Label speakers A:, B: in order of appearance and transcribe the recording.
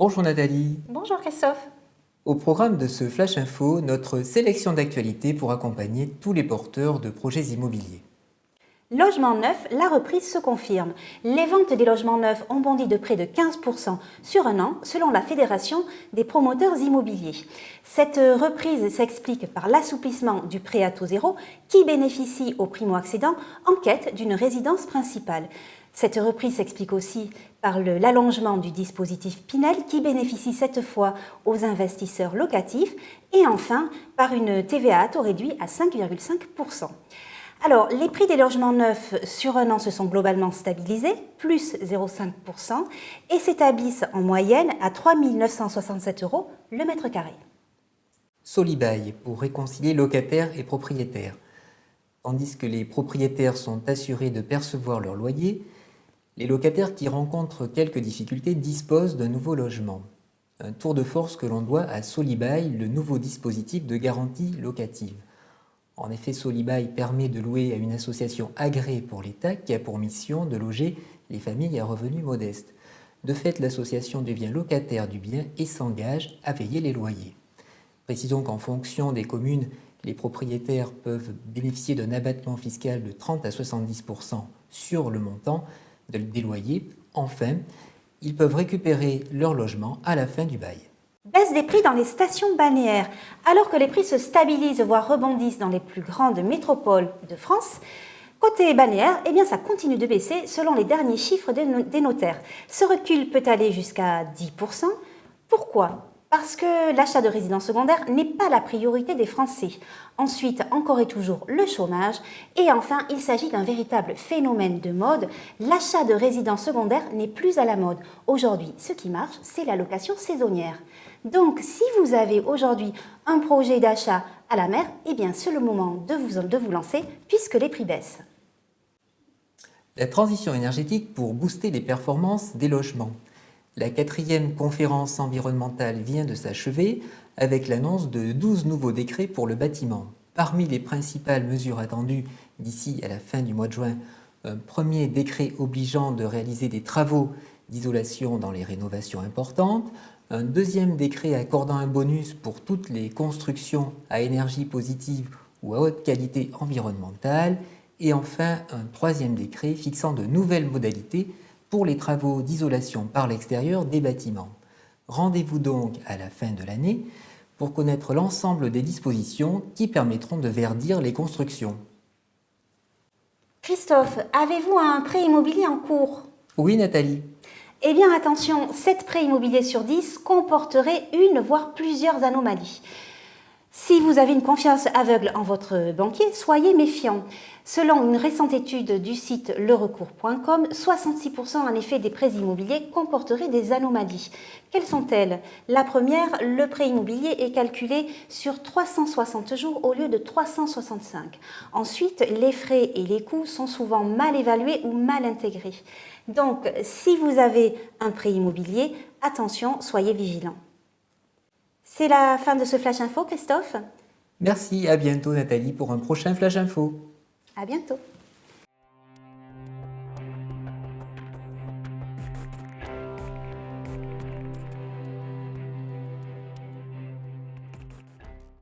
A: Bonjour Nathalie.
B: Bonjour Christophe.
A: Au programme de ce Flash Info, notre sélection d'actualités pour accompagner tous les porteurs de projets immobiliers.
B: Logement neuf, la reprise se confirme. Les ventes des logements neufs ont bondi de près de 15% sur un an, selon la Fédération des promoteurs immobiliers. Cette reprise s'explique par l'assouplissement du prêt à taux zéro qui bénéficie aux primo-accédants en quête d'une résidence principale. Cette reprise s'explique aussi par l'allongement du dispositif Pinel qui bénéficie cette fois aux investisseurs locatifs et enfin par une TVA à taux réduit à 5,5%. Alors, les prix des logements neufs sur un an se sont globalement stabilisés, plus 0,5%, et s'établissent en moyenne à 3 967 € le mètre carré.
A: Solibail pour réconcilier locataires et propriétaires. Tandis que les propriétaires sont assurés de percevoir leur loyer, les locataires qui rencontrent quelques difficultés disposent d'un nouveau logement. Un tour de force que l'on doit à Solibail, le nouveau dispositif de garantie locative. En effet, Solibail permet de louer à une association agréée pour l'État qui a pour mission de loger les familles à revenus modestes. De fait, l'association devient locataire du bien et s'engage à payer les loyers. Précisons qu'en fonction des communes, les propriétaires peuvent bénéficier d'un abattement fiscal de 30 à 70% sur le montant des loyers. Enfin, ils peuvent récupérer leur logement à la fin du bail.
B: Baisse des prix dans les stations balnéaires. Alors que les prix se stabilisent, voire rebondissent dans les plus grandes métropoles de France, côté balnéaire, ça continue de baisser selon les derniers chiffres des notaires. Ce recul peut aller jusqu'à 10%. Pourquoi ? Parce que l'achat de résidences secondaires n'est pas la priorité des Français. Ensuite, encore et toujours, le chômage. Et enfin, il s'agit d'un véritable phénomène de mode. L'achat de résidences secondaires n'est plus à la mode. Aujourd'hui, ce qui marche, c'est la location saisonnière. Donc, si vous avez aujourd'hui un projet d'achat à la mer, c'est le moment de vous lancer puisque les prix baissent.
A: La transition énergétique pour booster les performances des logements. La 4e conférence environnementale vient de s'achever avec l'annonce de 12 nouveaux décrets pour le bâtiment. Parmi les principales mesures attendues d'ici à la fin du mois de juin, un premier décret obligeant de réaliser des travaux d'isolation dans les rénovations importantes, un deuxième décret accordant un bonus pour toutes les constructions à énergie positive ou à haute qualité environnementale, et enfin un troisième décret fixant de nouvelles modalités pour les travaux d'isolation par l'extérieur des bâtiments. Rendez-vous donc à la fin de l'année pour connaître l'ensemble des dispositions qui permettront de verdir les constructions.
B: Christophe, avez-vous un prêt immobilier en cours ?
A: Oui Nathalie.
B: Attention, 7 prêts immobiliers sur 10 comporteraient une voire plusieurs anomalies. Si vous avez une confiance aveugle en votre banquier, soyez méfiant. Selon une récente étude du site lerecours.com, 66% en effet des prêts immobiliers comporteraient des anomalies. Quelles sont-elles ? La première, le prêt immobilier est calculé sur 360 jours au lieu de 365. Ensuite, les frais et les coûts sont souvent mal évalués ou mal intégrés. Donc, si vous avez un prêt immobilier, attention, soyez vigilant. C'est la fin de ce Flash Info, Christophe.
A: Merci, à bientôt Nathalie pour un prochain Flash Info.
B: À bientôt.